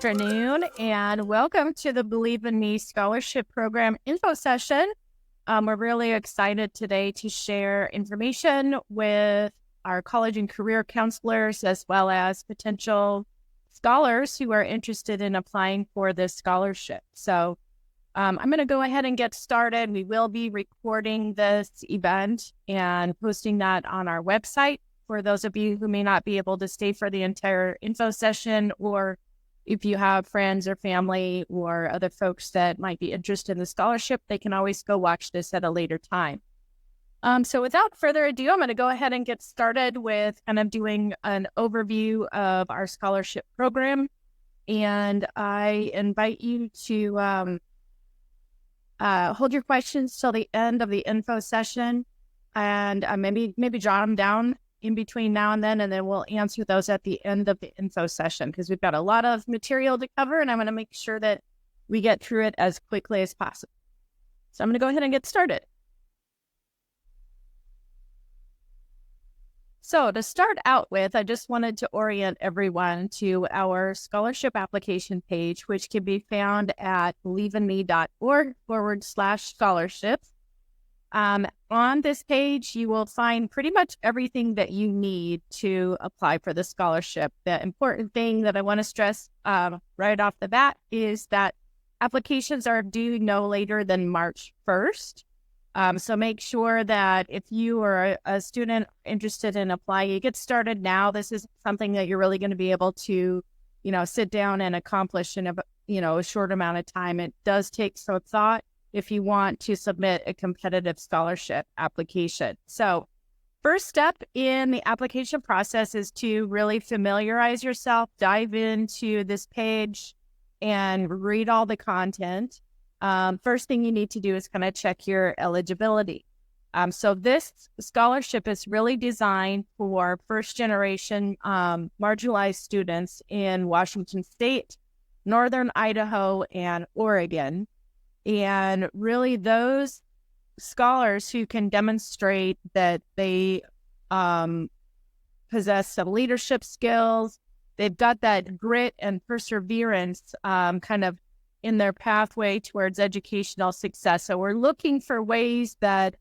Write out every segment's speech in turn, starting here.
afternoon, and welcome to the Believe in Me Scholarship Program info session. We're really excited today to share information with our college and career counselors, as well as potential scholars who are interested in applying for this scholarship. So I'm going to go ahead and get started. We will be recording this event and posting that on our website for those of you who may not be able to stay for the entire info session, or if you have friends or family or other folks that might be interested in the scholarship, they can always go watch this at a later time. So without further ado, I'm going to go ahead and get started with kind of doing an overview of our scholarship program. And I invite you to hold your questions till the end of the info session, and maybe jot them down in between now and then we'll answer those at the end of the info session, because we've got a lot of material to cover, and I'm going to make sure that we get through it as quickly as possible. So I'm going to go ahead and get started. So to start out with, I just wanted to orient everyone to our scholarship application page, which can be found at believeinme.org/scholarships. On this page, you will find pretty much everything that you need to apply for the scholarship. The important thing that I want to stress right off the bat is that applications are due no later than March 1st. So make sure that if you are a student interested in applying, you get started now. This is something that you're really going to be able to, sit down and accomplish in a short amount of time. It does take some thought if you want to submit a competitive scholarship application. So first step in the application process is to really familiarize yourself, dive into this page and read all the content. First thing you need to do is kind of check your eligibility. So this scholarship is really designed for first generation marginalized students in Washington State, Northern Idaho, and Oregon. And really those scholars who can demonstrate that they possess some leadership skills, they've got that grit and perseverance kind of in their pathway towards educational success. So we're looking for ways that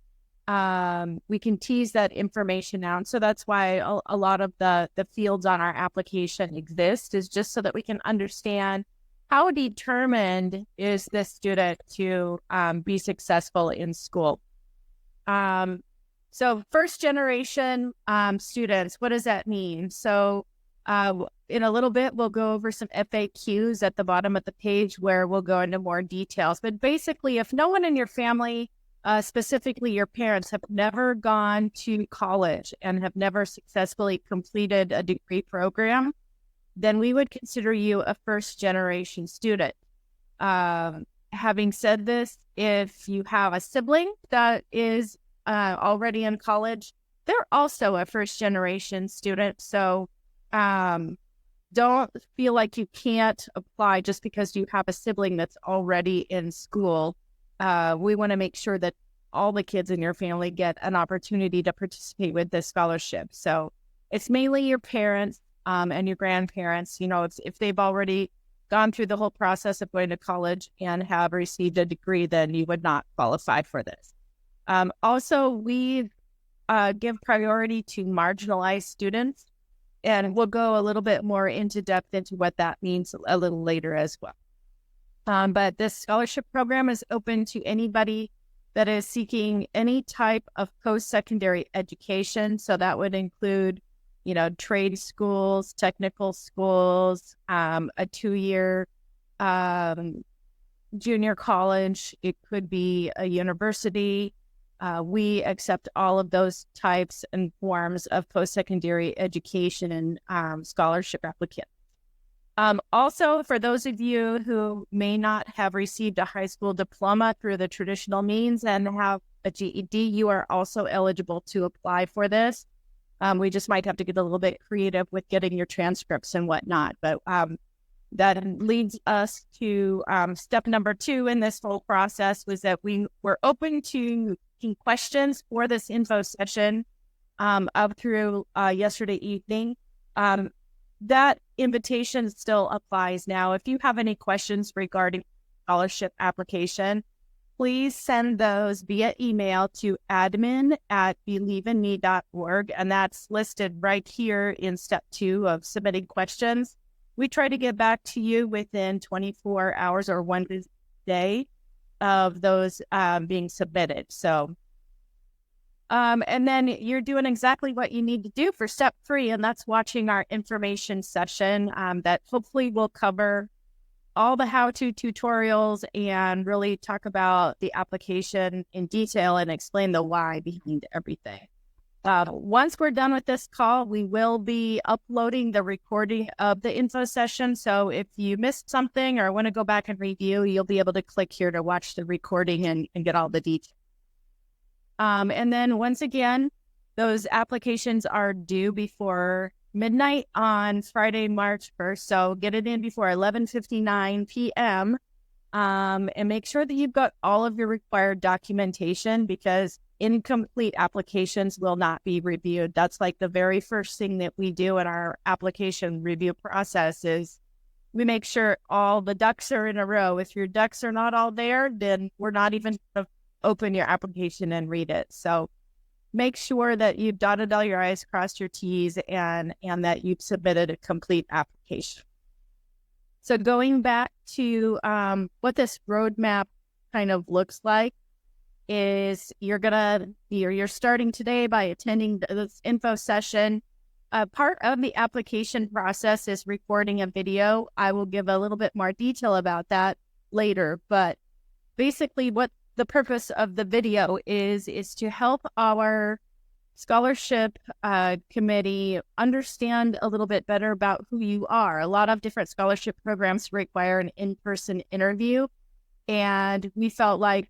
we can tease that information out. So that's why a lot of the fields on our application exist, is just so that we can understand how determined is this student to be successful in school. So first generation students, what does that mean? So in a little bit, we'll go over some FAQs at the bottom of the page where we'll go into more details. But basically, if no one in your family, specifically your parents, have never gone to college and have never successfully completed a degree program, then we would consider you a first-generation student. Having said this, if you have a sibling that is already in college, they're also a first-generation student. So don't feel like you can't apply just because you have a sibling that's already in school. We want to make sure that all the kids in your family get an opportunity to participate with this scholarship. So it's mainly your parents and your grandparents. If they've already gone through the whole process of going to college and have received a degree, then you would not qualify for this. Also, we give priority to marginalized students, and we'll go a little bit more into depth into what that means a little later as well. But this scholarship program is open to anybody that is seeking any type of post-secondary education. So that would include trade schools, technical schools, a 2-year junior college. It could be a university. We accept all of those types and forms of post-secondary education and scholarship applicants. Also, for those of you who may not have received a high school diploma through the traditional means and have a GED, you are also eligible to apply for this. We just might have to get a little bit creative with getting your transcripts and whatnot. But that leads us to step number 2 in this whole process, was that we were open to questions for this info session up through yesterday evening. that invitation still applies now. If you have any questions regarding scholarship application, please send those via email to admin@believeinme.org, and that's listed right here in step 2 of submitting questions. We try to get back to you within 24 hours or one day of those being submitted. So, and then you're doing exactly what you need to do for step 3, and that's watching our information session that hopefully will cover all the how-to tutorials and really talk about the application in detail and explain the why behind everything. Once we're done with this call, we will be uploading the recording of the info session. So if you missed something or want to go back and review, you'll be able to click here to watch the recording and get all the details. And then once again, those applications are due before midnight on Friday, March 1st. So get it in before 11:59 p.m. And make sure that you've got all of your required documentation, because incomplete applications will not be reviewed. That's like the very first thing that we do in our application review process is we make sure all the ducks are in a row. If your ducks are not all there, then we're not even going to open your application and read it. So make sure that you've dotted all your I's, crossed your T's, and that you've submitted a complete application. So going back to what this roadmap kind of looks like is you're starting today by attending this info session. Part of the application process is recording a video. I will give a little bit more detail about that later, but basically what the purpose of the video is to help our scholarship committee understand a little bit better about who you are. A lot of different scholarship programs require an in-person interview, and we felt like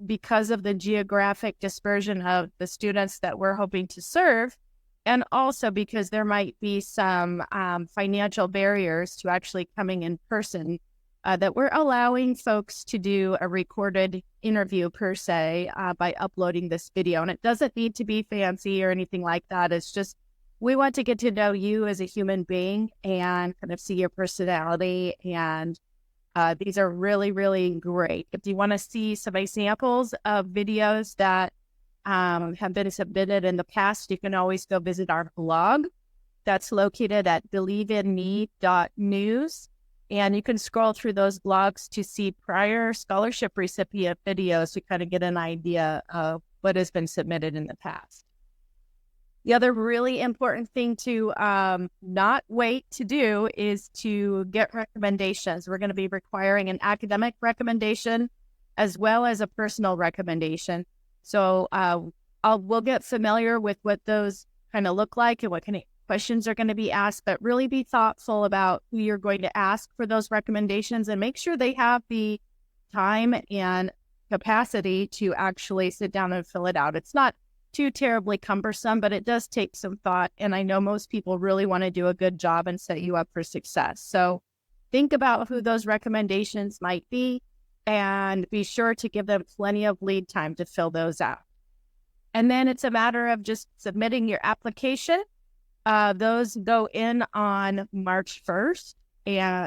because of the geographic dispersion of the students that we're hoping to serve, and also because there might be some financial barriers to actually coming in person, that we're allowing folks to do a recorded interview per se by uploading this video. And it doesn't need to be fancy or anything like that. It's just, we want to get to know you as a human being and kind of see your personality. And these are really, really great. If you want to see some examples of videos that have been submitted in the past, you can always go visit our blog. That's located at believeinme.news. And you can scroll through those blogs to see prior scholarship recipient videos to kind of get an idea of what has been submitted in the past. The other really important thing to not wait to do is to get recommendations. We're going to be requiring an academic recommendation as well as a personal recommendation. So we'll get familiar with what those kind of look like and what kind of questions are going to be asked, but really be thoughtful about who you're going to ask for those recommendations and make sure they have the time and capacity to actually sit down and fill it out. It's not too terribly cumbersome, but it does take some thought. And I know most people really want to do a good job and set you up for success. So think about who those recommendations might be and be sure to give them plenty of lead time to fill those out. And then it's a matter of just submitting your application. Those go in on March 1st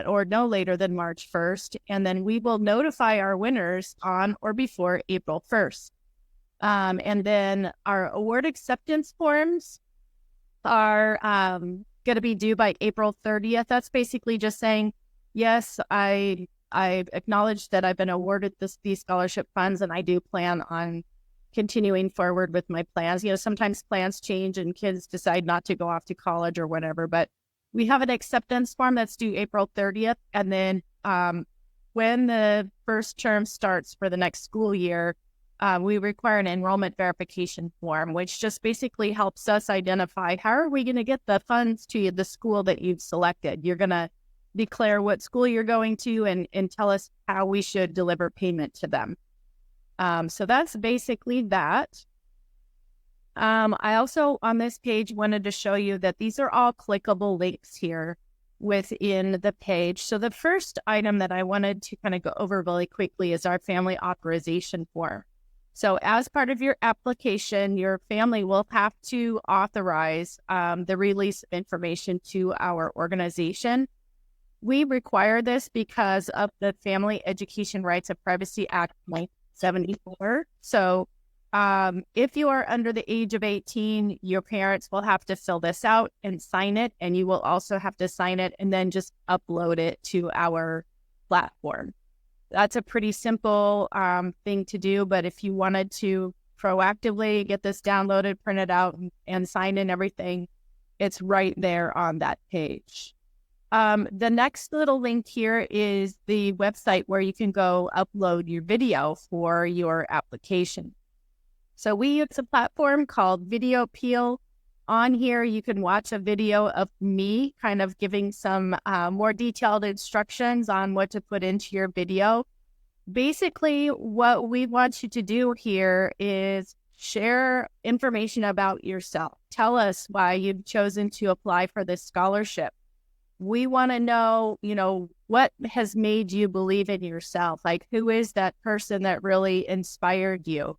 or no later than March 1st. And then we will notify our winners on or before April 1st. And then our award acceptance forms are going to be due by April 30th. That's basically just saying, yes, I acknowledge that I've been awarded these scholarship funds, and I do plan on continuing forward with my plans. Sometimes plans change and kids decide not to go off to college or whatever, but we have an acceptance form that's due April 30th. And then when the first term starts for the next school year, we require an enrollment verification form, which just basically helps us identify how are we going to get the funds to the school that you've selected. You're going to declare what school you're going to and tell us how we should deliver payment to them. So that's basically that. I also, on this page, wanted to show you that these are all clickable links here within the page. So the first item that I wanted to kind of go over really quickly is our family authorization form. So as part of your application, your family will have to authorize the release of information to our organization. We require this because of the Family Education Rights and Privacy Act 1974. So if you are under the age of 18, your parents will have to fill this out and sign it, and you will also have to sign it and then just upload it to our platform. That's a pretty simple thing to do, but if you wanted to proactively get this downloaded, printed out, and signed and everything, it's right there on that page. The next little link here is the website where you can go upload your video for your application. So we use a platform called Video Appeal. On here, you can watch a video of me kind of giving some more detailed instructions on what to put into your video. Basically, what we want you to do here is share information about yourself. Tell us why you've chosen to apply for this scholarship. We want to know, what has made you believe in yourself? Like, who is that person that really inspired you?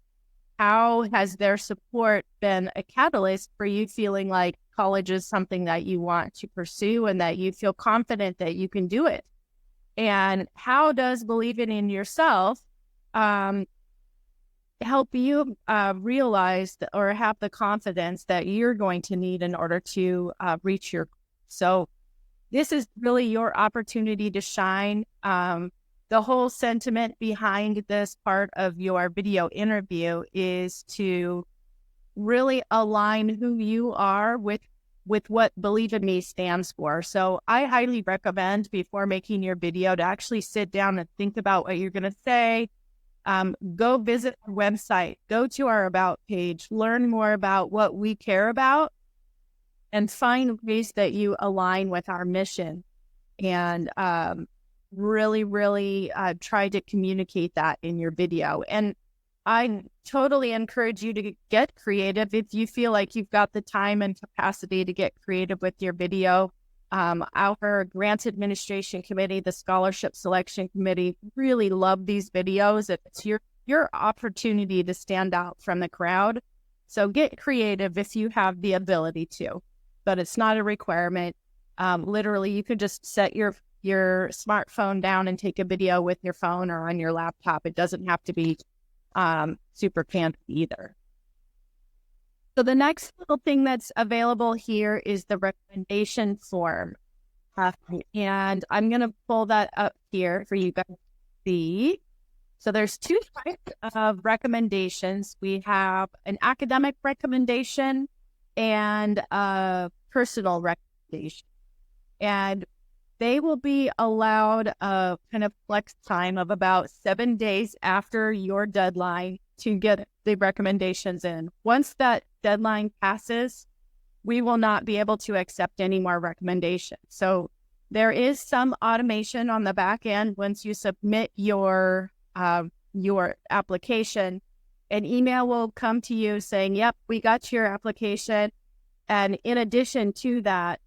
How has their support been a catalyst for you feeling like college is something that you want to pursue and that you feel confident that you can do it? And how does believing in yourself help you realize or have the confidence that you're going to need in order to reach your goal? So this is really your opportunity to shine. The whole sentiment behind this part of your video interview is to really align who you are with what Believe in Me stands for. So I highly recommend before making your video to actually sit down and think about what you're going to say. Go visit our website, go to our About page, learn more about what we care about, and find ways that you align with our mission. And really try to communicate that in your video. And I totally encourage you to get creative if you feel like you've got the time and capacity to get creative with your video. Our grants administration committee, the scholarship selection committee, really love these videos. It's your opportunity to stand out from the crowd. So get creative if you have the ability to, but it's not a requirement. Literally, you could just set your smartphone down and take a video with your phone or on your laptop. It doesn't have to be super fancy either. So the next little thing that's available here is the recommendation form. And I'm going to pull that up here for you guys to see. So there's two types of recommendations. We have an academic recommendation and a personal recommendation. And they will be allowed a kind of flex time of about 7 days after your deadline to get the recommendations in. Once that deadline passes, we will not be able to accept any more recommendations. So there is some automation on the back end. Once you submit your application, an email will come to you saying, yep, we got your application. And in addition to that,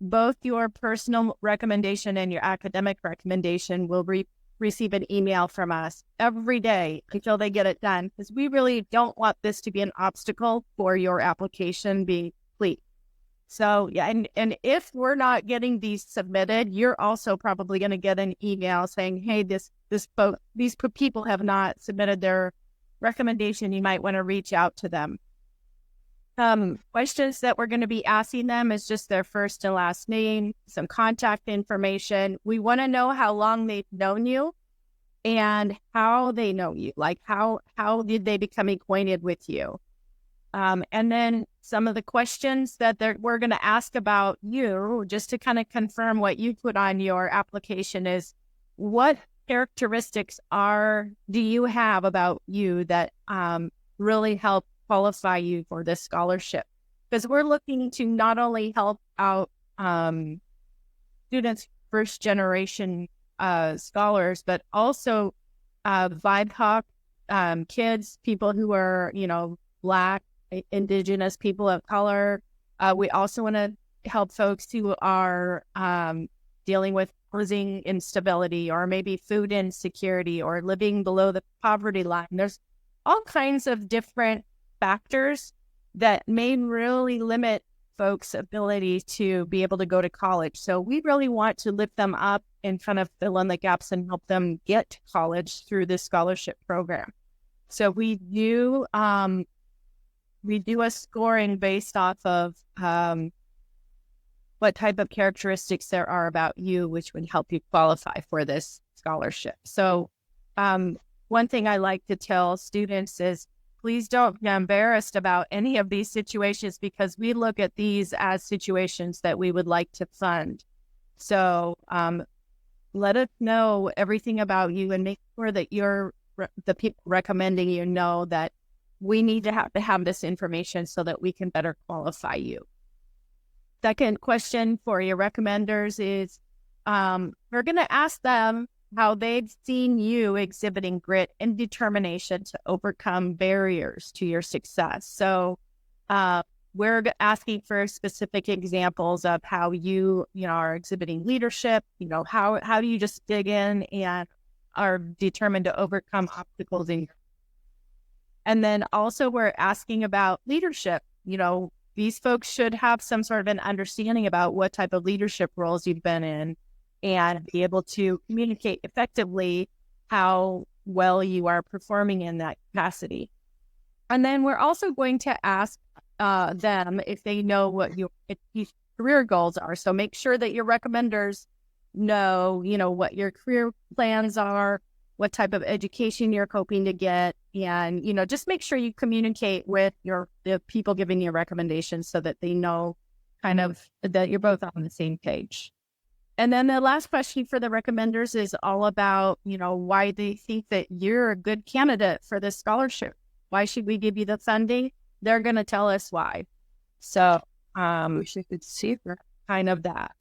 both your personal recommendation and your academic recommendation will receive an email from us every day until they get it done, because we really don't want this to be an obstacle for your application being complete. So yeah, and if we're not getting these submitted, you're also probably going to get an email saying, hey, these people have not submitted their recommendation. You might want to reach out to them. Questions that we're going to be asking them is just their first and last name, some contact information. We want to know how long they've known you and how they know you, like how did they become acquainted with you? And then some of the questions that we're going to ask about you, just to kind of confirm what you put on your application, is what characteristics do you have about you that really help qualify you for this scholarship? Because we're looking to not only help out students, first generation scholars, but also BIPOC kids, people who are, Black, Indigenous, people of color. We also want to help folks who are dealing with housing instability or maybe food insecurity or living below the poverty line. There's all kinds of different factors that may really limit folks' ability to be able to go to college. So we really want to lift them up and kind of fill in the gaps and help them get to college through this scholarship program. So we do a scoring based off of what type of characteristics there are about you, which would help you qualify for this scholarship. So one thing I like to tell students is, please don't be embarrassed about any of these situations, because we look at these as situations that we would like to fund. So let us know everything about you, and make sure that the people recommending you know that we need to have this information so that we can better qualify you. Second question for your recommenders is, we're going to ask them how they've seen you exhibiting grit and determination to overcome barriers to your success. So we're asking for specific examples of how you are exhibiting leadership. How do you just dig in and are determined to overcome obstacles and then also we're asking about leadership. These folks should have some sort of an understanding about what type of leadership roles you've been in, and be able to communicate effectively how well you are performing in that capacity. And then we're also going to ask them if they know what your career goals are. So make sure that your recommenders know, what your career plans are, what type of education you're hoping to get, and, just make sure you communicate with the people giving you recommendations so that they know kind of that you're both on the same page. And then the last question for the recommenders is all about, why they think that you're a good candidate for this scholarship. Why should we give you the funding? They're going to tell us why. So we should see kind of that.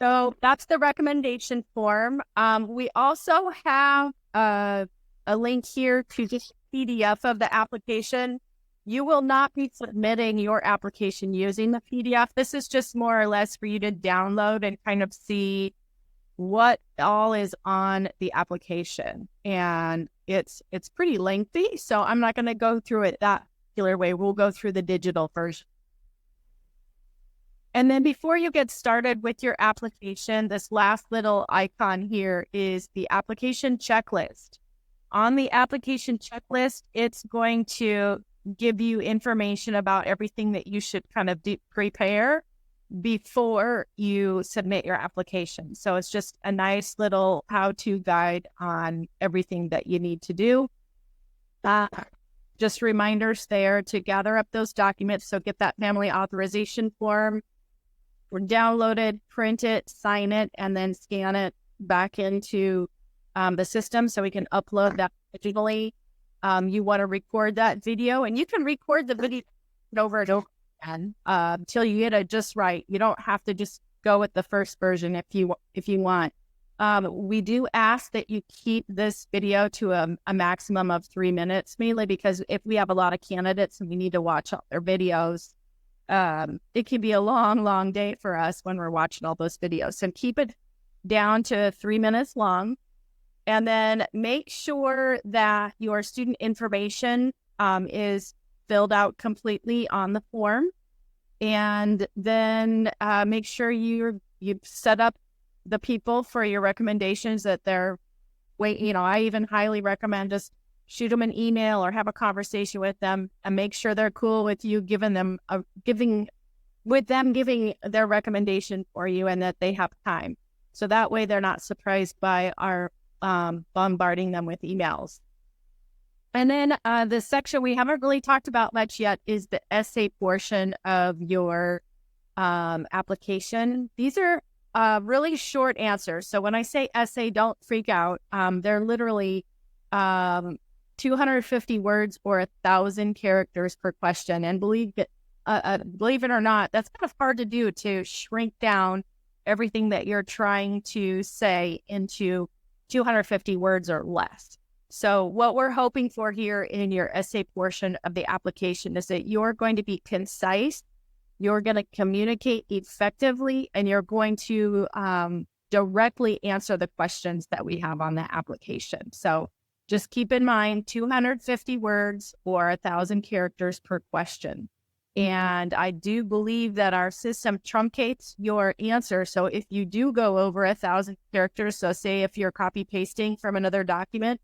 So that's the recommendation form. We also have a link here to just PDF of the application. You will not be submitting your application using the PDF. This is just more or less for you to download and kind of see what all is on the application. And it's pretty lengthy, so I'm not going to go through it that particular way. We'll go through the digital version. And then before you get started with your application, this last little icon here is the application checklist. On the application checklist, it's going to give you information about everything that you should kind of prepare before you submit your application. So it's just a nice little how-to guide on everything that you need to do. Just reminders there to gather up those documents. So get that family authorization form, or download it, print it, sign it, and then scan it back into the system so we can upload that digitally. You want to record that video, and you can record the video over and over again until you get it just right. You don't have to just go with the first version if you want. We do ask that you keep this video to a maximum of 3 minutes, mainly because if we have a lot of candidates and we need to watch all their videos, it can be a long, long day for us when we're watching all those videos. So keep it down to 3 minutes long. And then make sure that your student information is filled out completely on the form. And then make sure you've set up the people for your recommendations that I even highly recommend just shoot them an email or have a conversation with them and make sure they're cool with you giving their recommendation for you, and that they have time. So that way they're not surprised by our bombarding them with emails. And then the section we haven't really talked about much yet is the essay portion of your application. These are really short answers. So when I say essay, don't freak out. They're literally 250 words or 1,000 characters per question. And believe it or not, that's kind of hard to do, to shrink down everything that you're trying to say into 250 words or less. So what we're hoping for here in your essay portion of the application is that you're going to be concise, you're going to communicate effectively, and you're going to directly answer the questions that we have on the application. So just keep in mind 250 words or 1,000 characters per question. And I do believe that our system truncates your answer. So if you do go over 1,000 characters, so say if you're copy pasting from another document,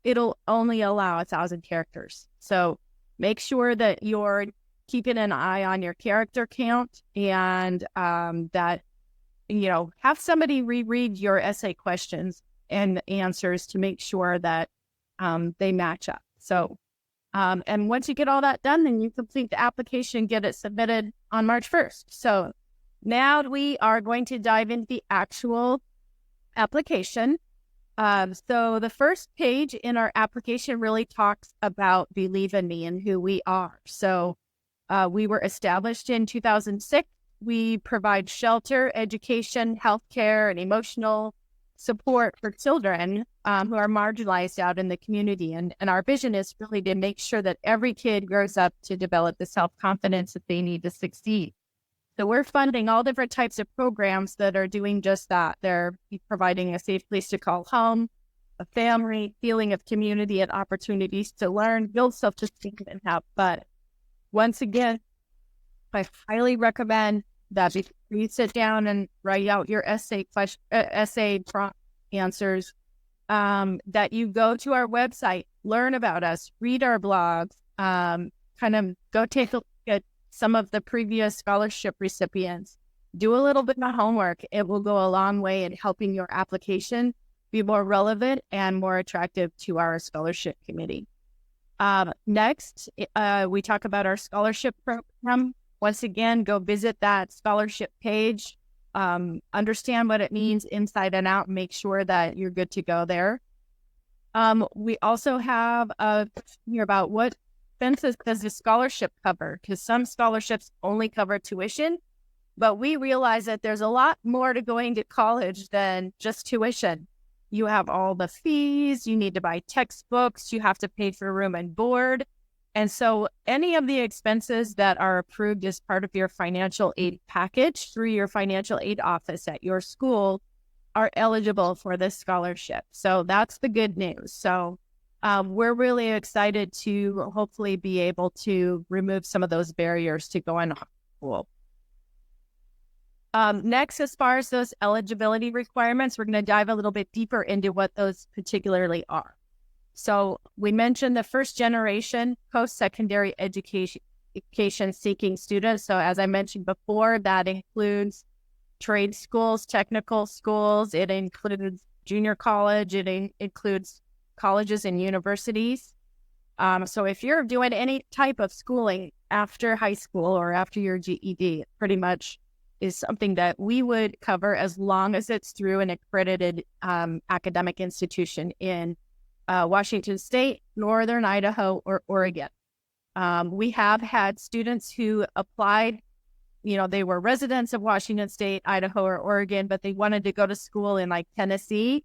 it'll only allow 1,000 characters. So make sure that you're keeping an eye on your character count, and that, have somebody reread your essay questions and answers to make sure that they match up. So, and once you get all that done, then you complete the application, get it submitted on March 1st. So now we are going to dive into the actual application. So the first page in our application really talks about Believe in Me and who we are. So we were established in 2006. We provide shelter, education, healthcare, and emotional support for children who are marginalized out in the community. And our vision is really to make sure that every kid grows up to develop the self-confidence that they need to succeed. So we're funding all different types of programs that are doing just that. They're providing a safe place to call home, a family, feeling of community, and opportunities to learn, build self-esteem, and have fun. Once again, I highly recommend that before you sit down and write out your essay prompt answers, that you go to our website, learn about us, read our blogs, kind of go take a look at some of the previous scholarship recipients. Do a little bit of homework. It will go a long way in helping your application be more relevant and more attractive to our scholarship committee. Next, we talk about our scholarship program. Once again, go visit that scholarship page, understand what it means inside and out, and make sure that you're good to go there. We also have here about what expenses does the scholarship cover, because some scholarships only cover tuition, but we realize that there's a lot more to going to college than just tuition. You have all the fees, you need to buy textbooks, you have to pay for room and board. And so any of the expenses that are approved as part of your financial aid package through your financial aid office at your school are eligible for this scholarship. So that's the good news. So we're really excited to hopefully be able to remove some of those barriers to going to school. Next, as far as those eligibility requirements, we're going to dive a little bit deeper into what those particularly are. So we mentioned the first generation post-secondary education seeking students. So as I mentioned before, that includes trade schools, technical schools, it includes junior college, it includes colleges and universities. So if you're doing any type of schooling after high school or after your GED, it pretty much is something that we would cover as long as it's through an accredited academic institution in Washington State, Northern Idaho, or Oregon. We have had students who applied, they were residents of Washington State, Idaho, or Oregon, but they wanted to go to school in like Tennessee.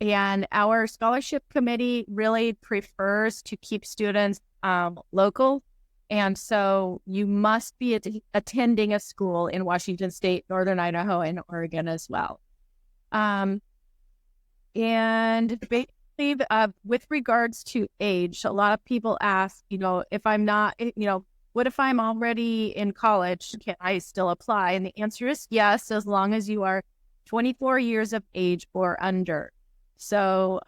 And our scholarship committee really prefers to keep students local. And so you must be attending a school in Washington State, Northern Idaho, and Oregon as well. And basically, with regards to age, a lot of people ask, if I'm not, what if I'm already in college? Can I still apply? And the answer is yes, as long as you are 24 years of age or under. So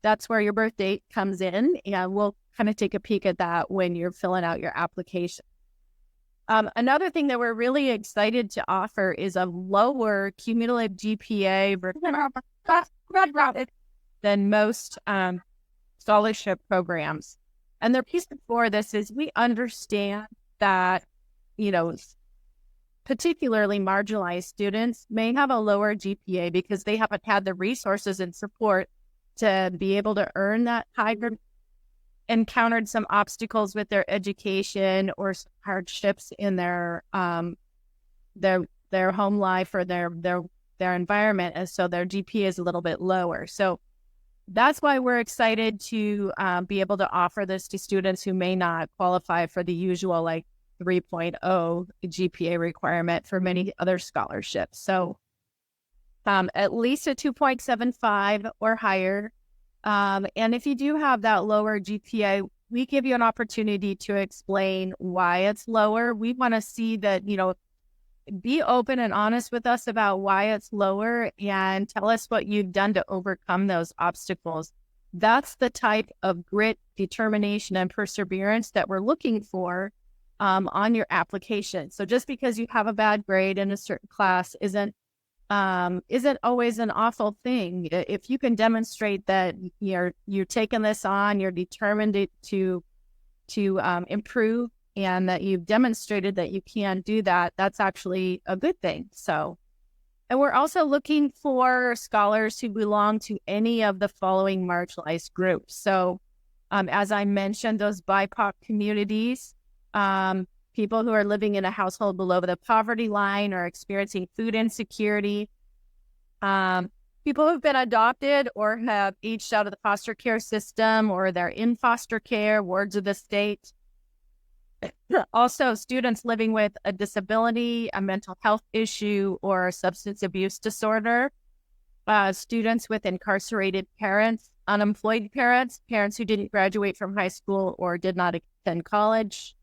that's where your birth date comes in, and we'll kind of take a peek at that when you're filling out your application. Another thing that we're really excited to offer is a lower cumulative GPA than most scholarship programs. And the reason for this is we understand that, particularly marginalized students may have a lower GPA because they haven't had the resources and support to be able to earn that higher, encountered some obstacles with their education or some hardships in their home life or their environment, and so their GPA is a little bit lower. So that's why we're excited to be able to offer this to students who may not qualify for the usual 3.0 GPA requirement for many other scholarships. So at least a 2.75 or higher. And if you do have that lower GPA, we give you an opportunity to explain why it's lower. We want to see that, be open and honest with us about why it's lower and tell us what you've done to overcome those obstacles. That's the type of grit, determination, and perseverance that we're looking for on your application. So just because you have a bad grade in a certain class isn't always an awful thing. If you can demonstrate that you're taking this on, you're determined to improve, and that you've demonstrated that you can do that, that's actually a good thing. So, and we're also looking for scholars who belong to any of the following marginalized groups. So, as I mentioned, those BIPOC communities, people who are living in a household below the poverty line or experiencing food insecurity, people who've been adopted or have aged out of the foster care system, or they're in foster care, wards of the state. Also, students living with a disability, a mental health issue, or a substance abuse disorder. Students with incarcerated parents, unemployed parents, parents who didn't graduate from high school or did not attend college.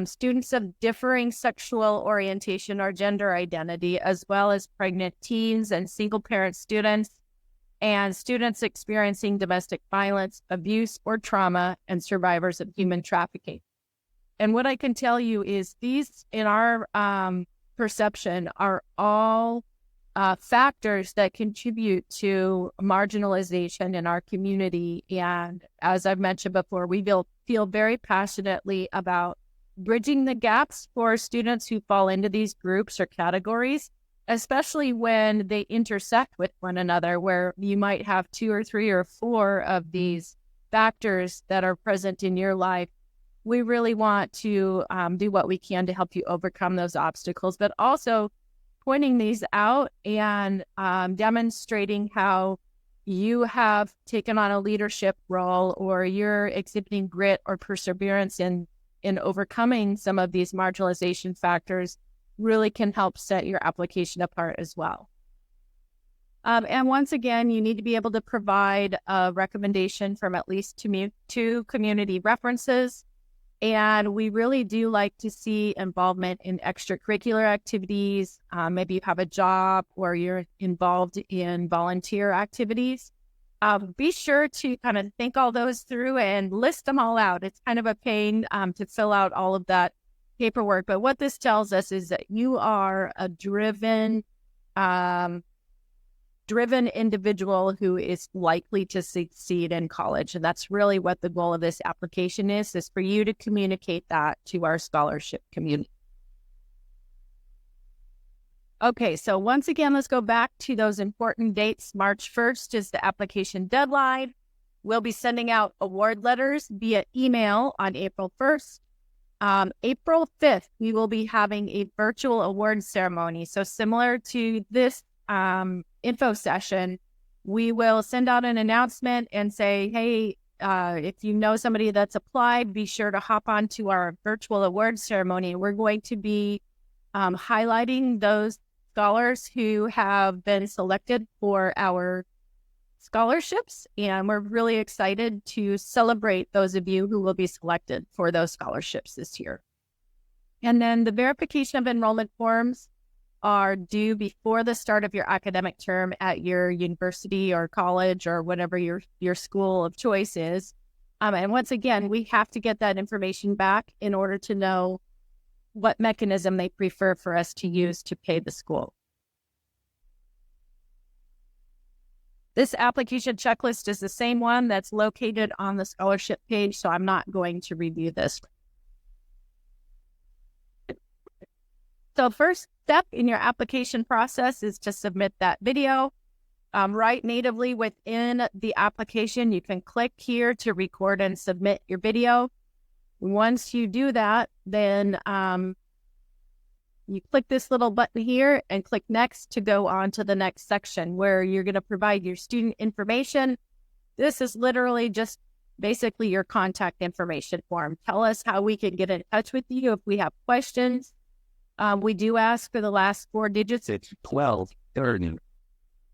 Students of differing sexual orientation or gender identity, as well as pregnant teens and single parent students, and students experiencing domestic violence, abuse, or trauma, and survivors of human trafficking. And what I can tell you is these, in our perception, are all factors that contribute to marginalization in our community. And as I've mentioned before, we feel very passionately about bridging the gaps for students who fall into these groups or categories, especially when they intersect with one another, where you might have 2 or 3 or 4 of these factors that are present in your life. We really want to do what we can to help you overcome those obstacles, but also pointing these out and demonstrating how you have taken on a leadership role, or you're exhibiting grit or perseverance in overcoming some of these marginalization factors, really can help set your application apart as well. And once again, you need to be able to provide a recommendation from at least 2 community references. And we really do like to see involvement in extracurricular activities. Maybe you have a job or you're involved in volunteer activities. Be sure to kind of think all those through and list them all out. It's kind of a pain to fill out all of that paperwork. But what this tells us is that you are a driven individual who is likely to succeed in college. And that's really what the goal of this application is for you to communicate that to our scholarship community. Okay, so once again, let's go back to those important dates. March 1st is the application deadline. We'll be sending out award letters via email on April 1st. April 5th, we will be having a virtual award ceremony. So similar to this info session, we will send out an announcement and say, hey, if you know somebody that's applied, be sure to hop on to our virtual award ceremony. We're going to be highlighting those scholars who have been selected for our scholarships, and we're really excited to celebrate those of you who will be selected for those scholarships this year. And then the verification of enrollment forms are due before the start of your academic term at your university or college or whatever your school of choice is. And once again, we have to get that information back in order to know what mechanism they prefer for us to use to pay the school. This application checklist is the same one that's located on the scholarship page, so I'm not going to review this. So first step in your application process is to submit that video. Right natively within the application, you can click here to record and submit your video. Once you do that, then you click this little button here and click next to go on to the next section where you're going to provide your student information. This is literally just basically your contact information form. Tell us how we can get in touch with you if we have questions. We do ask for the last 4 digits. It's 1230.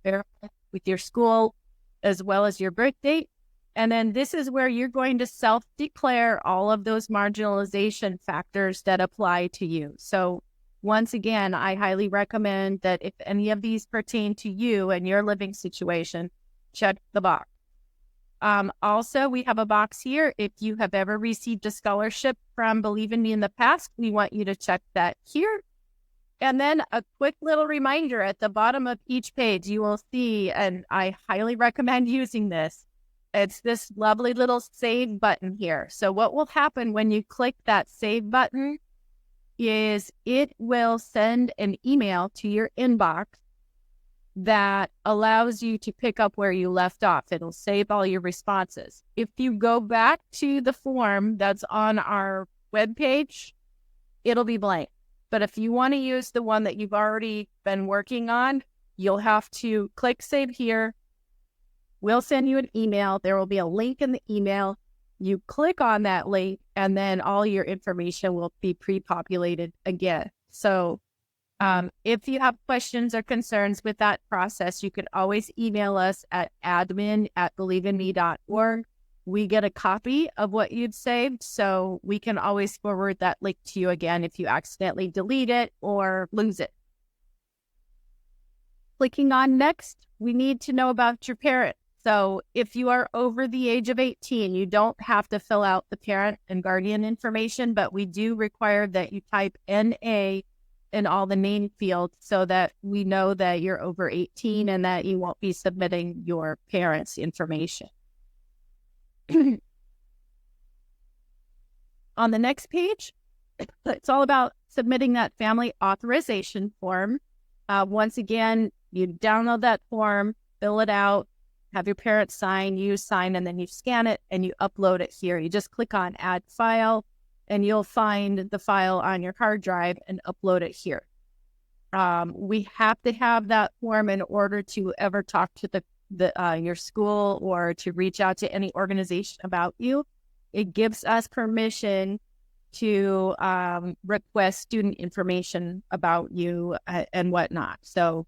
verify with your school as well as your birth date. And then this is where you're going to self-declare all of those marginalization factors that apply to you. So once again, I highly recommend that if any of these pertain to you and your living situation, check the box. Also, we have a box here. If you have ever received a scholarship from Believe in Me in the past, we want you to check that here. And then a quick little reminder at the bottom of each page, you will see, and I highly recommend using this, it's this lovely little save button here. So what will happen when you click that save button is it will send an email to your inbox that allows you to pick up where you left off. It'll save all your responses. If you go back to the form that's on our webpage, it'll be blank. But if you want to use the one that you've already been working on, you'll have to click save here. We'll send you an email. There will be a link in the email. You click on that link, and then all your information will be pre-populated again. So if you have questions or concerns with that process, you can always email us at admin@believeinme.org. We get a copy of what you've saved, so we can always forward that link to you again if you accidentally delete it or lose it. Clicking on next, we need to know about your parent. So if you are over the age of 18, you don't have to fill out the parent and guardian information, but we do require that you type NA in all the name fields so that we know that you're over 18 and that you won't be submitting your parents' information. On the next page, it's all about submitting that family authorization form. Once again, you download that form, fill it out, have your parents sign, you sign, and then you scan it and you upload it here. You just click on Add File, and you'll find the file on your hard drive and upload it here. We have to have that form in order to ever talk to your school or to reach out to any organization about you. It gives us permission to request student information about you and whatnot. So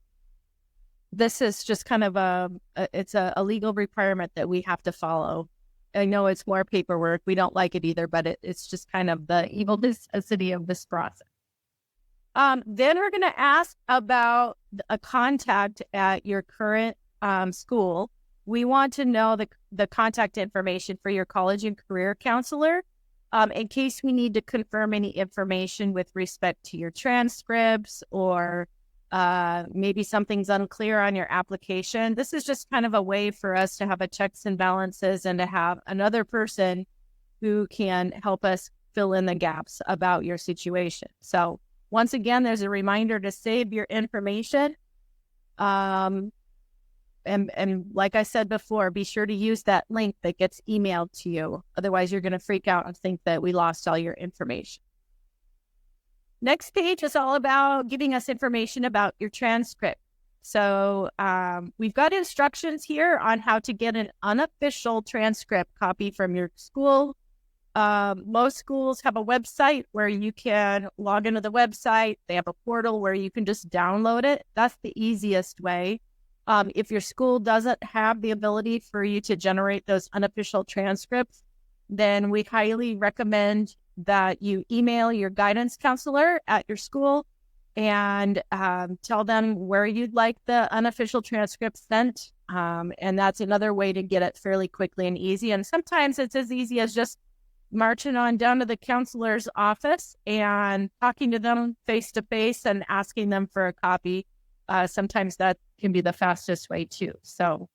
this is just kind of it's a legal requirement that we have to follow. I know it's more paperwork. We don't like it either, but it's just kind of the evil necessity of this process. Then we're going to ask about a contact at your current school. We want to know the contact information for your college and career counselor in case we need to confirm any information with respect to your transcripts or maybe something's unclear on your application. This is just kind of a way for us to have a checks and balances and to have another person who can help us fill in the gaps about your situation. So once again, there's a reminder to save your information. And like I said before, be sure to use that link that gets emailed to you. Otherwise, you're going to freak out and think that we lost all your information. Next page is all about giving us information about your transcript. So we've got instructions here on how to get an unofficial transcript copy from your school. Most schools have a website where you can log into the website. They have a portal where you can just download it. That's the easiest way. If your school doesn't have the ability for you to generate those unofficial transcripts, then we highly recommend that you email your guidance counselor at your school and tell them where you'd like the unofficial transcript sent. And that's another way to get it fairly quickly and easy. And sometimes it's as easy as just marching on down to the counselor's office and talking to them face to face and asking them for a copy. Sometimes that can be the fastest way too. So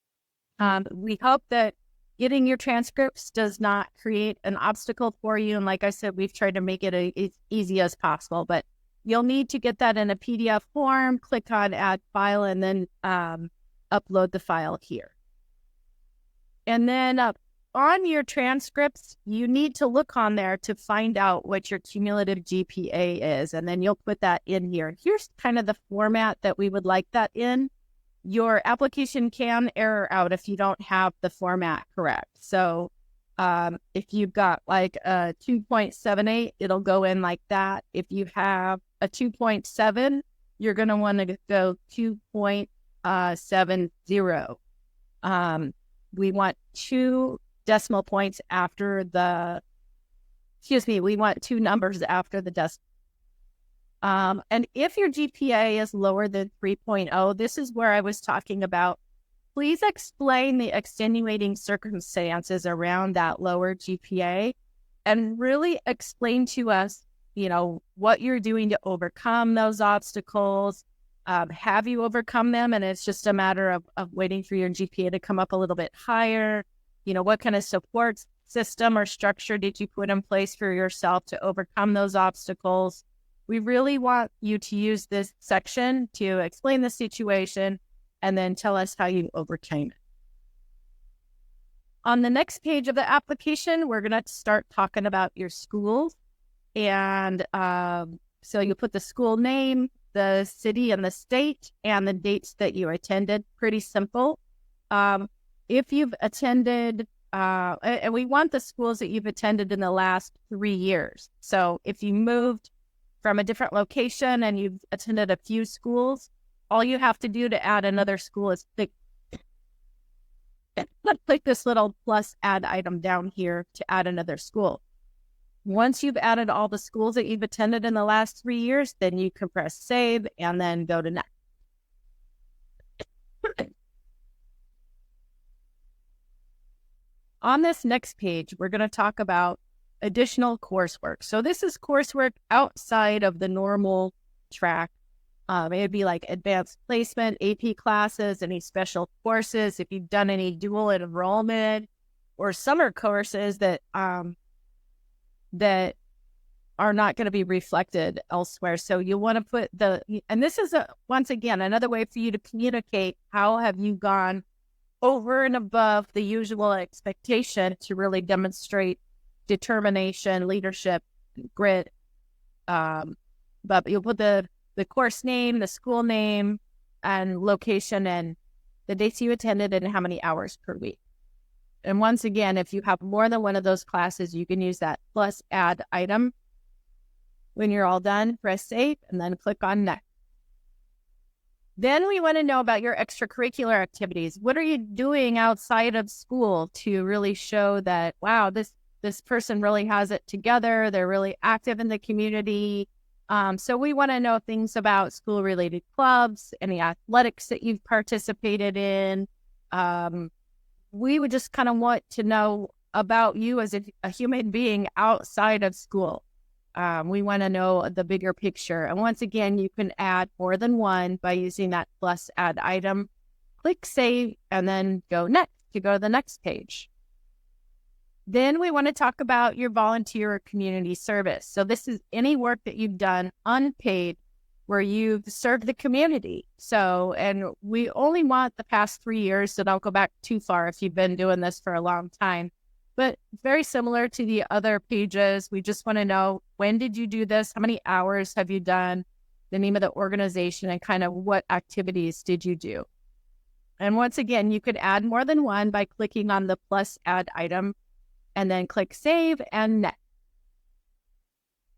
we hope that getting your transcripts does not create an obstacle for you. And like I said, we've tried to make it as easy as possible, but you'll need to get that in a PDF form, click on Add File, and then upload the file here. And then on your transcripts, you need to look on there to find out what your cumulative GPA is, and then you'll put that in here. Here's kind of the format that we would like that in. Your application can error out if you don't have the format correct. So if you've got like a 2.78, it'll go in like that. If you have a 2.7, you're going to want to go 2.8 We want 2 decimal points after we want 2 numbers after the decimal. And if your GPA is lower than 3.0, this is where I was talking about, please explain the extenuating circumstances around that lower GPA and really explain to us, what you're doing to overcome those obstacles. Have you overcome them? And it's just a matter of waiting for your GPA to come up a little bit higher. What kind of support system or structure did you put in place for yourself to overcome those obstacles? We really want you to use this section to explain the situation and then tell us how you overcame it. On the next page of the application, we're going to start talking about your schools. And so you put the school name, the city and the state, and the dates that you attended. Pretty simple. If you've attended, and we want the schools that you've attended in the last 3 years. So if you moved from a different location and you've attended a few schools, all you have to do to add another school is click this little plus add item down here to add another school. Once you've added all the schools that you've attended in the last 3 years, then you can press save and then go to next. On this next page, we're going to talk about additional coursework. So this is coursework outside of the normal track. It would be like advanced placement, AP classes, any special courses, if you've done any dual enrollment or summer courses that that are not going to be reflected elsewhere. So you want to put and this is once again, another way for you to communicate how have you gone over and above the usual expectation to really demonstrate determination, leadership, grit. But you'll put the course name, the school name, and location, and the dates you attended and how many hours per week. And once again, if you have more than one of those classes, you can use that plus add item. When you're all done, press save and then click on next. Then we want to know about your extracurricular activities. What are you doing outside of school to really show that, wow, this person really has it together. They're really active in the community. So we want to know things about school-related clubs, any athletics that you've participated in. We would just kind of want to know about you as a human being outside of school. We want to know the bigger picture. And once again, you can add more than one by using that plus add item. Click save and then go next to go to the next page. Then we want to talk about your volunteer or community service. So this is any work that you've done unpaid where you've served the community. So, and we only want the past 3 years, so don't go back too far if you've been doing this for a long time. But very similar to the other pages, we just want to know, when did you do this? How many hours have you done? The name of the organization and kind of what activities did you do? And once again, you could add more than one by clicking on the plus add item and then click save and next.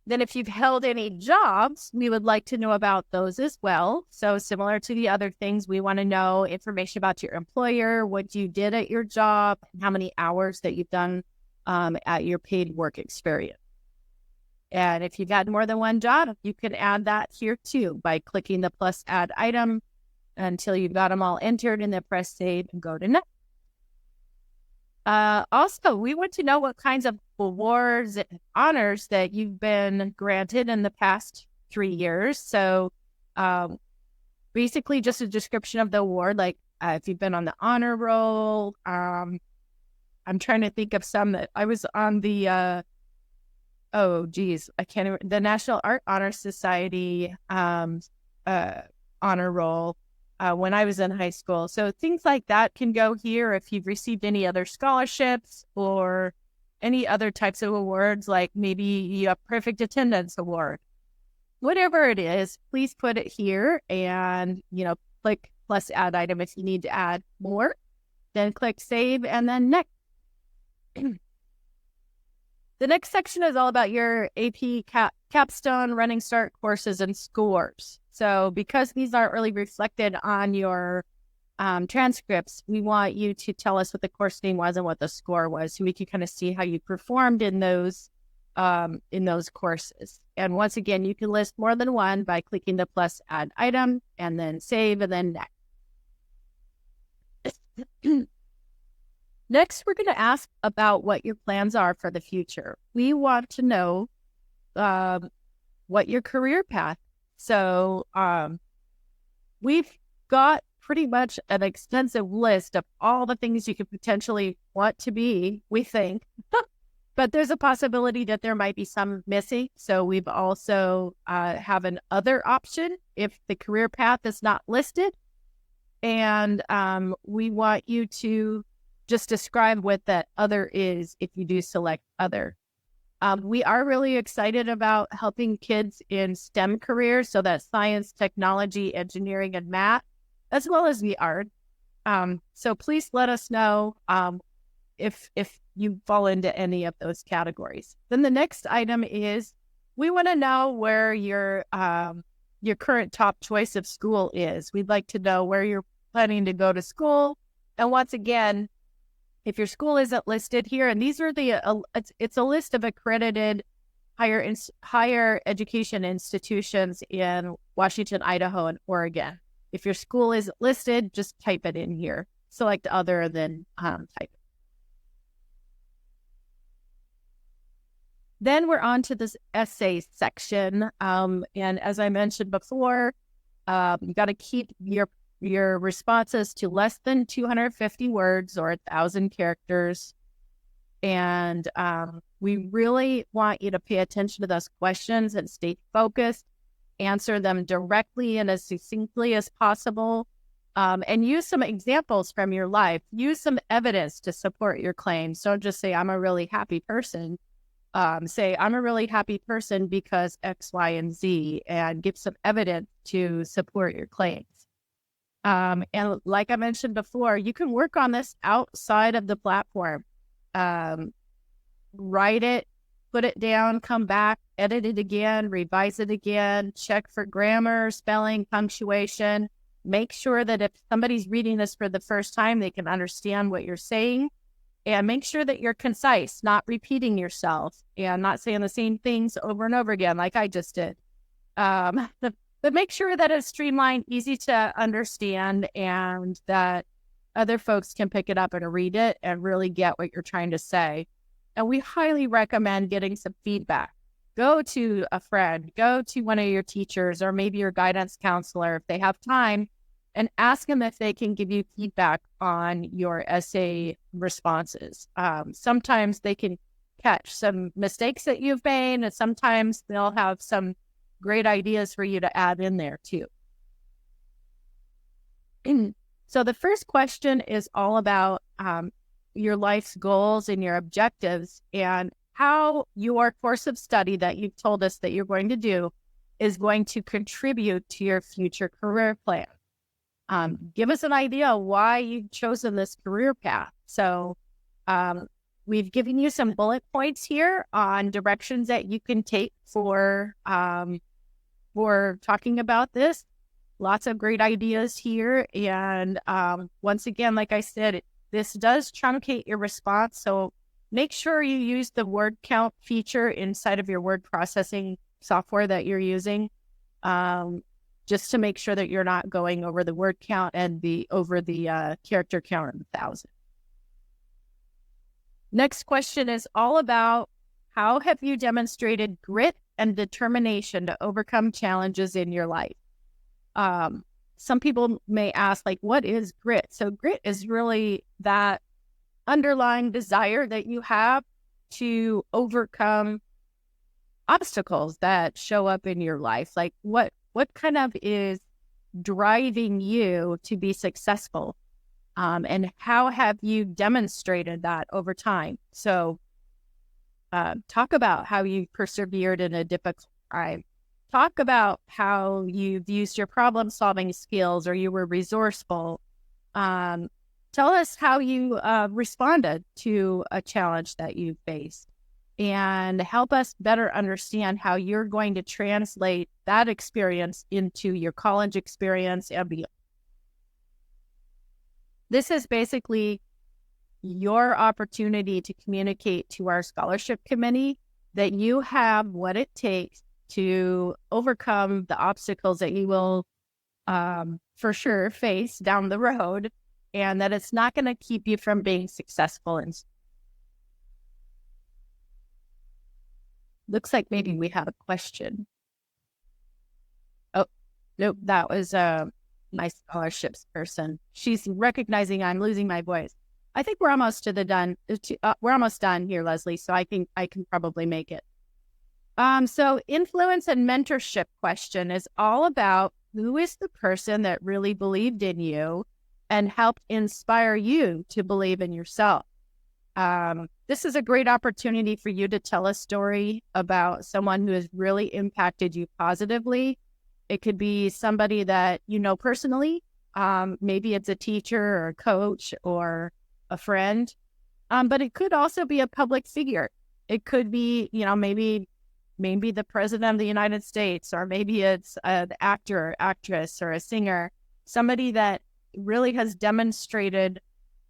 Then if you've held any jobs, we would like to know about those as well. So similar to the other things, we want to know information about your employer, what you did at your job, and how many hours that you've done at your paid work experience. And if you've had more than one job, you can add that here too by clicking the plus add item until you've got them all entered and then press save and go to next. Also, we want to know what kinds of awards and honors that you've been granted in the past 3 years. So basically just a description of the award, like if you've been on the honor roll. I'm trying to think of some that I was on the, the National Art Honor Society honor roll. When I was in high school. So things like that can go here if you've received any other scholarships or any other types of awards, like maybe you have perfect attendance award. Whatever it is, please put it here and, click plus add item if you need to add more. Then click save and then next. The next section is all about your AP capstone, running start courses, and scores. So because these aren't really reflected on your transcripts, we want you to tell us what the course name was and what the score was, so we can kind of see how you performed in those courses. And once again, you can list more than one by clicking the plus add item and then save and then next. Next, we're going to ask about what your plans are for the future. We want to know what your career path. So we've got pretty much an extensive list of all the things you could potentially want to be, we think. But there's a possibility that there might be some missing. So we've also have an other option if the career path is not listed. And we want you to just describe what that other is if you do select other. We are really excited about helping kids in STEM careers, so that's science, technology, engineering, and math, as well as the art. So please let us know if you fall into any of those categories. Then the next item is we want to know where your current top choice of school is. We'd like to know where you're planning to go to school. And once again, if your school isn't listed here, and these are it's a list of accredited higher education institutions in Washington, Idaho, and Oregon. If your school isn't listed, just type it in here. Select other, then type it. Then we're on to this essay section. And as I mentioned before, you got to keep your responses to less than 250 words or 1,000 characters. And we really want you to pay attention to those questions and stay focused, answer them directly and as succinctly as possible, and use some examples from your life. Use some evidence to support your claims. Don't just say, I'm a really happy person. Say, I'm a really happy person because X, Y, and Z, and give some evidence to support your claims. And like I mentioned before, you can work on this outside of the platform. Write it, put it down, come back, edit it again, revise it again, check for grammar, spelling, punctuation. Make sure that if somebody's reading this for the first time, they can understand what you're saying. And make sure that you're concise, not repeating yourself and not saying the same things over and over again like I just did. But make sure that it's streamlined, easy to understand, and that other folks can pick it up and read it and really get what you're trying to say. And we highly recommend getting some feedback. Go to a friend, go to one of your teachers or maybe your guidance counselor if they have time, and ask them if they can give you feedback on your essay responses. Sometimes they can catch some mistakes that you've made, and sometimes they'll have some great ideas for you to add in there too. So the first question is all about your life's goals and your objectives, and how your course of study that you've told us that you're going to do is going to contribute to your future career plan. Give us an idea why you've chosen this career path. So we've given you some bullet points here on directions that you can take for talking about this. Lots of great ideas here. And once again, like I said, this does truncate your response. So make sure you use the word count feature inside of your word processing software that you're using. Just to make sure that you're not going over the word count and over the character count of 1,000. Next question is all about how have you demonstrated grit and determination to overcome challenges in your life? Some people may ask, like, what is grit? So grit is really that underlying desire that you have to overcome obstacles that show up in your life. Like what kind of is driving you to be successful? And how have you demonstrated that over time? So talk about how you persevered in a difficult time. Talk about how you've used your problem-solving skills or you were resourceful. Tell us how you responded to a challenge that you faced, and help us better understand how you're going to translate that experience into your college experience and beyond. This is basically your opportunity to communicate to our scholarship committee that you have what it takes to overcome the obstacles that you will for sure face down the road, and that it's not going to keep you from being successful. And looks like maybe we have a question. Oh, nope, that was my scholarships person. She's recognizing I'm losing my voice. I think we're almost we're almost done here, Leslie. So I can probably make it. So influence and mentorship question is all about who is the person that really believed in you and helped inspire you to believe in yourself. This is a great opportunity for you to tell a story about someone who has really impacted you positively. It could be somebody that you know personally. Maybe it's a teacher or a coach or a friend. But it could also be a public figure. It could be, maybe the president of the United States, or maybe it's an actor or actress or a singer, somebody that really has demonstrated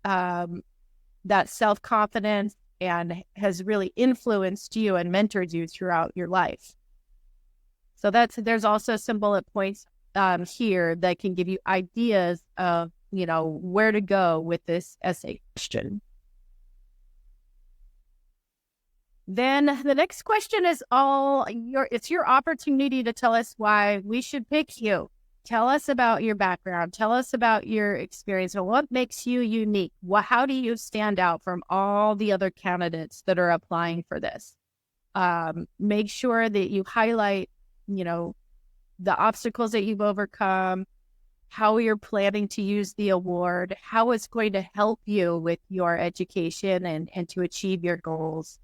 that self-confidence and has really influenced you and mentored you throughout your life. So there's also some bullet points here that can give you ideas of, where to go with this essay question. Then the next question is it's your opportunity to tell us why we should pick you. Tell us about your background. Tell us about your experience and what makes you unique. How do you stand out from all the other candidates that are applying for this? Make sure that you highlight, the obstacles that you've overcome, how you're planning to use the award, how it's going to help you with your education and to achieve your goals.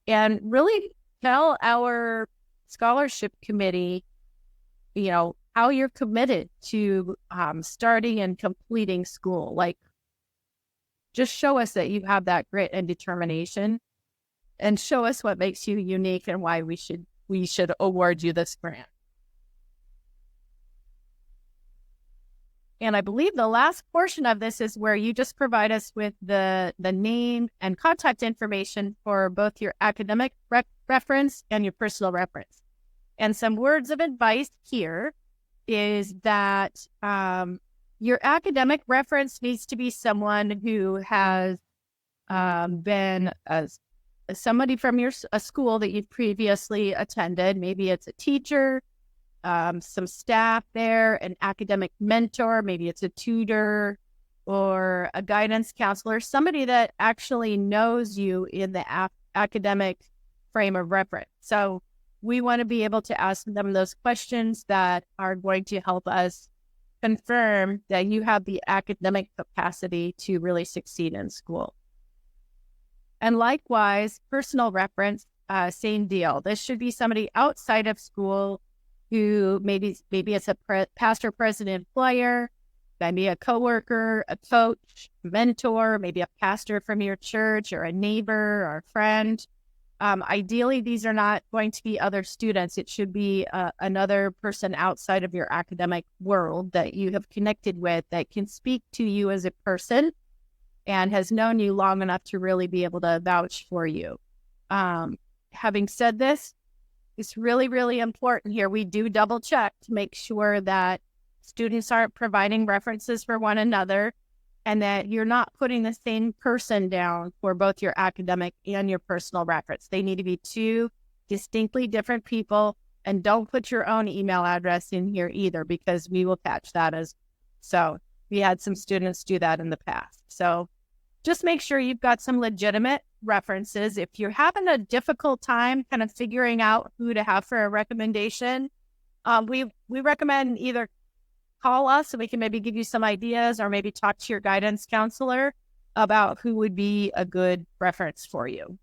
And really tell our scholarship committee, how you're committed to starting and completing school. Like, just show us that you have that grit and determination, and show us what makes you unique and why we should award you this grant. And I believe the last portion of this is where you just provide us with the name and contact information for both your academic reference and your personal reference. And some words of advice here is that your academic reference needs to be someone who has been somebody from a school that you've previously attended. Maybe it's a teacher, some staff there, an academic mentor, maybe it's a tutor or a guidance counselor, somebody that actually knows you in the academic frame of reference. So we want to be able to ask them those questions that are going to help us confirm that you have the academic capacity to really succeed in school. And likewise, personal reference, same deal. This should be somebody outside of school who maybe it's a past or present employer, maybe a coworker, a coach, mentor, maybe a pastor from your church or a neighbor or a friend. Ideally, these are not going to be other students. It should be another person outside of your academic world that you have connected with that can speak to you as a person and has known you long enough to really be able to vouch for you. Having said this, it's really, really important here. We do double check to make sure that students aren't providing references for one another and that you're not putting the same person down for both your academic and your personal reference. They need to be two distinctly different people, and don't put your own email address in here either, because we will catch that so we had some students do that in the past. So just make sure you've got some legitimate references. If you're having a difficult time kind of figuring out who to have for a recommendation, we recommend either call us so we can maybe give you some ideas, or maybe talk to your guidance counselor about who would be a good reference for you.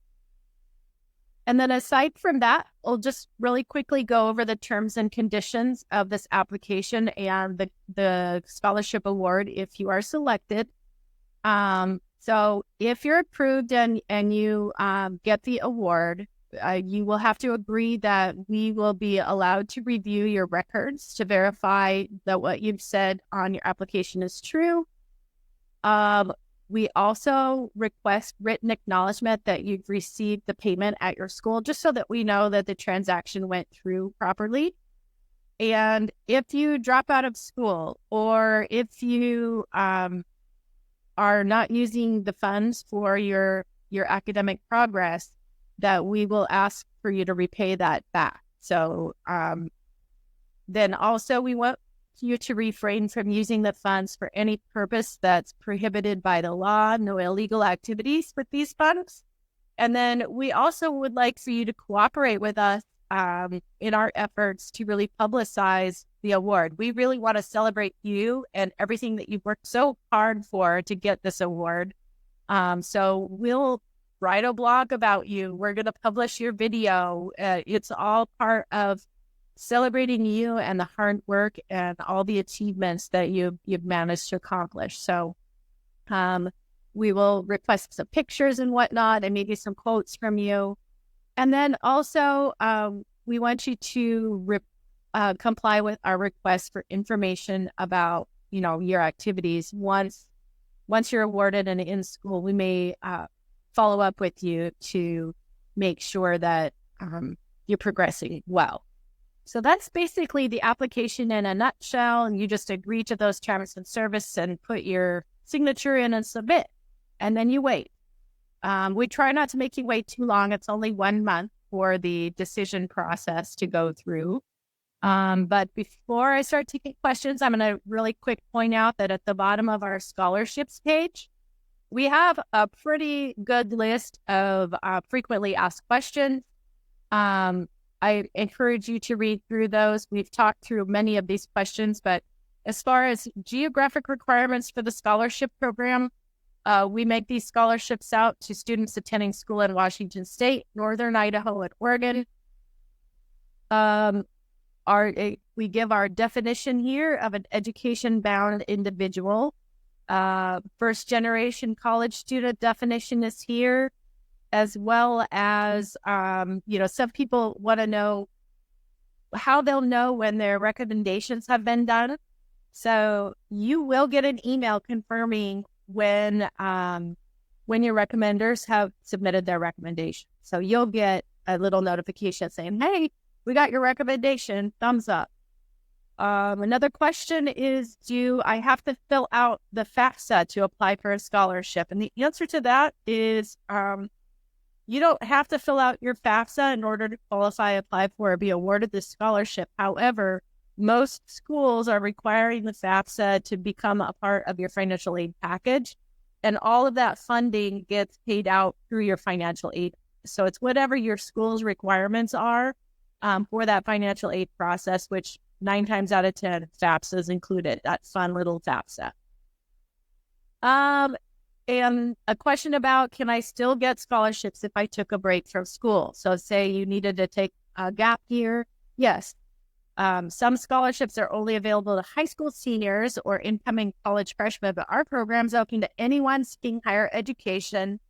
And then aside from that, we'll just really quickly go over the terms and conditions of this application and the scholarship award if you are selected. So if you're approved and you get the award, you will have to agree that we will be allowed to review your records to verify that what you've said on your application is true. We also request written acknowledgement that you've received the payment at your school, just so that we know that the transaction went through properly. And if you drop out of school, or if you are not using the funds for your academic progress, that we will ask for you to repay that back. So then also we want you to refrain from using the funds for any purpose that's prohibited by the law, no illegal activities with these funds. And then we also would like for you to cooperate with us in our efforts to really publicize the award. We really want to celebrate you and everything that you've worked so hard for to get this award. So we'll write a blog about you. We're going to publish your video. It's all part of celebrating you and the hard work and all the achievements that you've managed to accomplish. So we will request some pictures and whatnot, and maybe some quotes from you. And then also we want you to comply with our request for information about, your activities. Once you're awarded and in school, we may follow up with you to make sure that you're progressing well. So that's basically the application in a nutshell. And you just agree to those terms and service and put your signature in and submit. And then you wait. We try not to make you wait too long. It's only 1 month for the decision process to go through. But before I start taking questions, I'm going to really quick point out that at the bottom of our scholarships page, we have a pretty good list of frequently asked questions. I encourage you to read through those. We've talked through many of these questions, but as far as geographic requirements for the scholarship program, we make these scholarships out to students attending school in Washington State, Northern Idaho, and Oregon. We give our definition here of an education-bound individual. First-generation college student definition is here, as well as, some people want to know how they'll know when their recommendations have been done. So you will get an email confirming when your recommenders have submitted their recommendation. So you'll get a little notification saying, hey, we got your recommendation, thumbs up. Another question is, do I have to fill out the FAFSA to apply for a scholarship? And the answer to that is, you don't have to fill out your FAFSA in order to qualify, apply for, or be awarded this scholarship. However, most schools are requiring the FAFSA to become a part of your financial aid package. And all of that funding gets paid out through your financial aid. So it's whatever your school's requirements are for that financial aid process, which 9 times out of 10, FAFSA is included, that fun little FAFSA. And a question about, can I still get scholarships if I took a break from school? So say you needed to take a gap year. Yes. Some scholarships are only available to high school seniors or incoming college freshmen, but our program's open to anyone seeking higher education,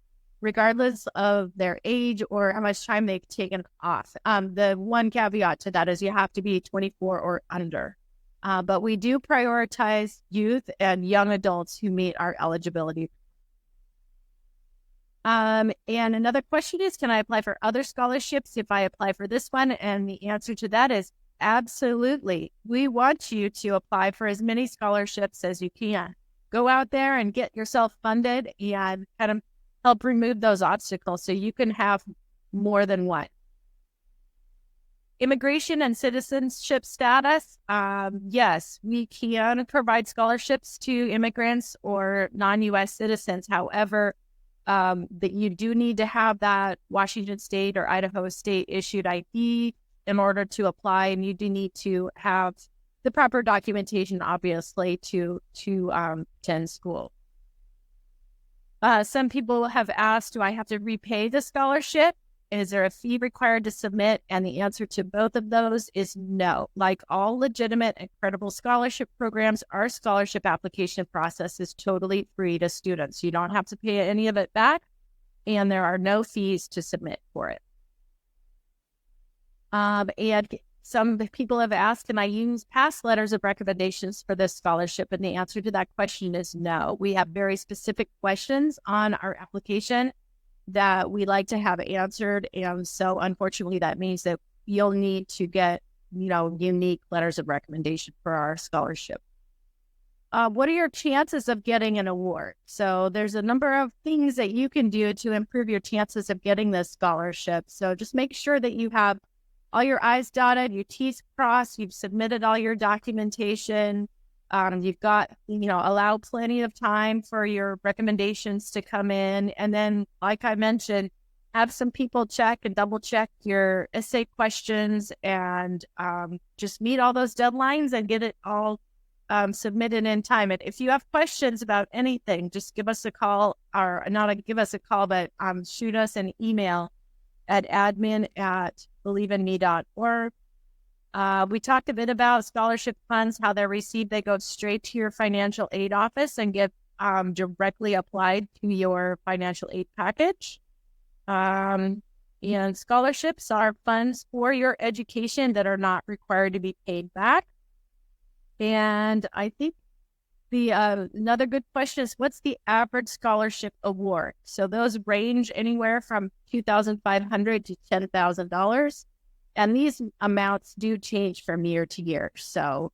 regardless of their age or how much time they've taken off. The one caveat to that is you have to be 24 or under. But we do prioritize youth and young adults who meet our eligibility. And another question is, can I apply for other scholarships if I apply for this one? And the answer to that is absolutely. We want you to apply for as many scholarships as you can. Go out there and get yourself funded and kind of help remove those obstacles so you can have more than one. Immigration and citizenship status. Yes, we can provide scholarships to immigrants or non-U.S. citizens. However, that you do need to have that Washington State or Idaho State issued ID in order to apply, and you do need to have the proper documentation, obviously, to attend school. Some people have asked, do I have to repay the scholarship? Is there a fee required to submit? And the answer to both of those is no. Like all legitimate and credible scholarship programs, our scholarship application process is totally free to students. You don't have to pay any of it back, and there are no fees to submit for it. And some people have asked, can I use past letters of recommendations for this scholarship? And the answer to that question is no. We have very specific questions on our application that we like to have answered. And so unfortunately, that means that you'll need to get, unique letters of recommendation for our scholarship. What are your chances of getting an award? So there's a number of things that you can do to improve your chances of getting this scholarship. So just make sure that you have all your I's dotted, your T's crossed, you've submitted all your documentation. You've got, allow plenty of time for your recommendations to come in. And then, like I mentioned, have some people check and double check your essay questions and just meet all those deadlines and get it all submitted in time. And if you have questions about anything, just give us a call, or not give us a call, but shoot us an email at admin@believein.me.org. We talked a bit about scholarship funds, how they're received. They go straight to your financial aid office and get directly applied to your financial aid package. And scholarships are funds for your education that are not required to be paid back. And I think the another good question is, what's the average scholarship award? So those range anywhere from $2,500 to $10,000. And these amounts do change from year to year. So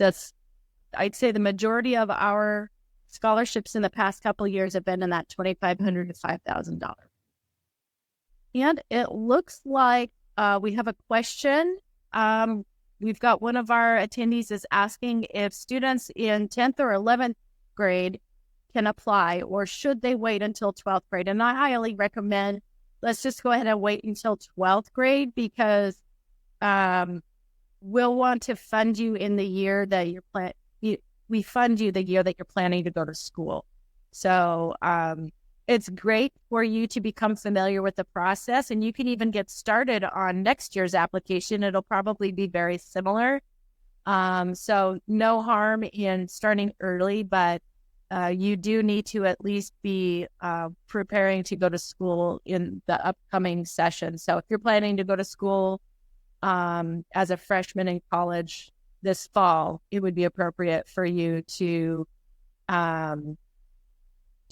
I'd say the majority of our scholarships in the past couple of years have been in that $2,500 to $5,000. And it looks like we have a question. We've got one of our attendees is asking if students in 10th or 11th grade can apply, or should they wait until 12th grade? And I highly recommend, let's just go ahead and wait until 12th grade, because we'll want to fund you in the year that we fund you the year that you're planning to go to school. So it's great for you to become familiar with the process, and you can even get started on next year's application. It'll probably be very similar. So no harm in starting early, but you do need to at least be preparing to go to school in the upcoming session. So if you're planning to go to school as a freshman in college this fall, it would be appropriate for you to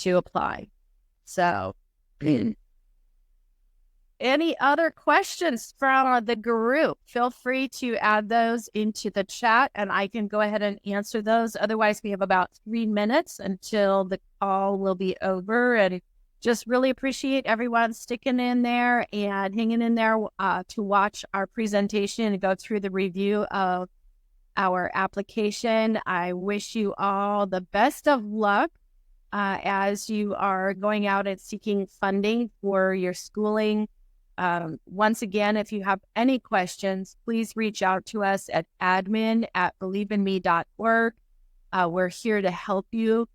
apply. So any other questions from the group? Feel free to add those into the chat and I can go ahead and answer those. Otherwise, we have about 3 minutes until the call will be over, and just really appreciate everyone sticking in there and hanging in there to watch our presentation and go through the review of our application. I wish you all the best of luck as you are going out and seeking funding for your schooling. Once again, if you have any questions, please reach out to us at admin@believein.me.org. We're here to help you.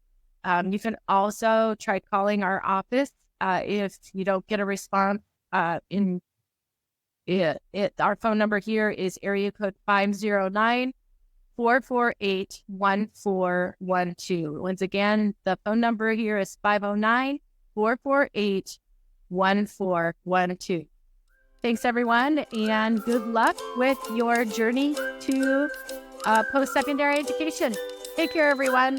You can also try calling our office if you don't get a response. Our phone number here is area code 509-448-1412. Once again, the phone number here is 509-448-1412. Thanks, everyone, and good luck with your journey to post-secondary education. Take care, everyone.